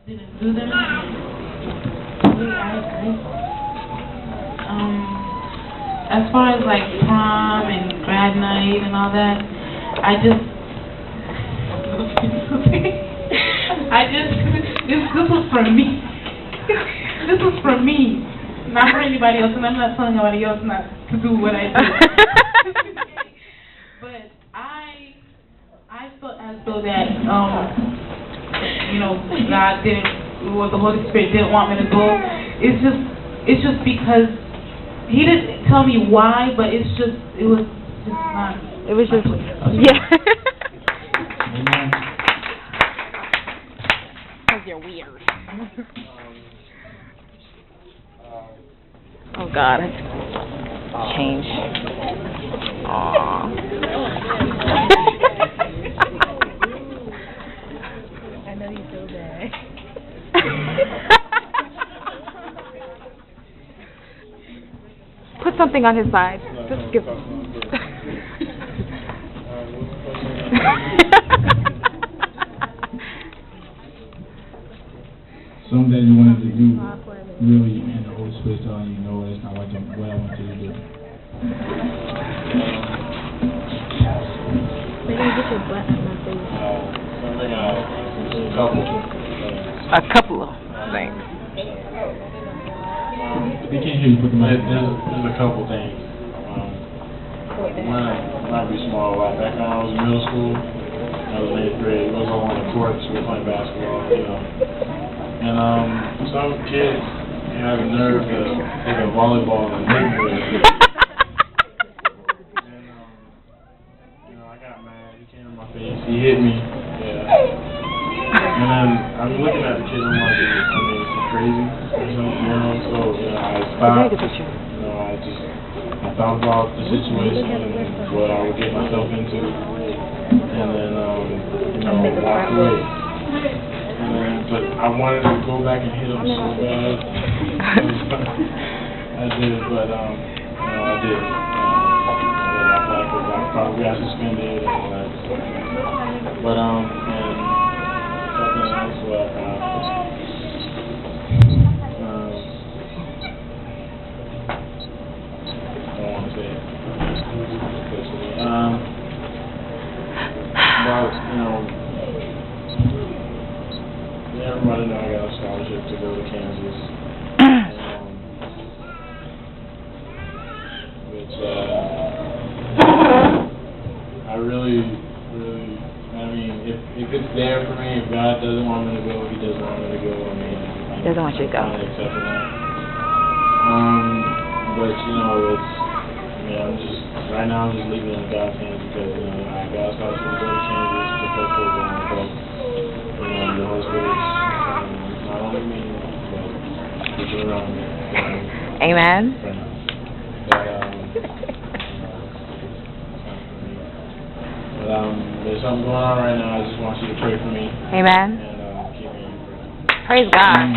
didn't do them. As far as like prom and grad night and all that, this was for me. This was for me, not for anybody else, and I'm not telling anybody else not to do what I do. But I felt as though that God didn't, or the Holy Spirit didn't want me to go. It's just because He didn't tell me why, but it was just not. It was just, yeah. Because you're weird. Oh God, change. Aww. I know you feel bad. Put something on his side. Just give him. Something that you wanted to do, really, and the Holy Spirit telling you, no, that's not what I want you to do. Maybe get your butt in my face. A couple of things. We can't hear you. Put the mic. There's a couple things. One might be small. Like back when I was in middle school, I was in 8th grade. It was all on the courts. We were playing basketball, And some kids have the nerve to take a volleyball and hit me with it. And I got mad. He came in my face. He hit me. Yeah. And then I'm looking at the kid. I'm like, is he crazy or something? So I stopped. I thought about the situation and what I would get myself into, and then walked away. But I wanted to go back and hit him so bad. I did, but I didn't. I probably got suspended and all that stuff. But and something else what I don't want to say it. Everybody know I got a scholarship to go to Kansas, which I really, if it's there for me, if God doesn't want me to go, He doesn't want me to go. I doesn't want you to go. I'm accepting that. But I'm just right now. I'm just leaving it in God's hands because I got a scholarship to go to Kansas to play football, but the Holy Spirit. Not only me, but people around me. Amen. But there's something going on right now. I just want you to pray for me. Amen. And keep me in prayer. Praise God.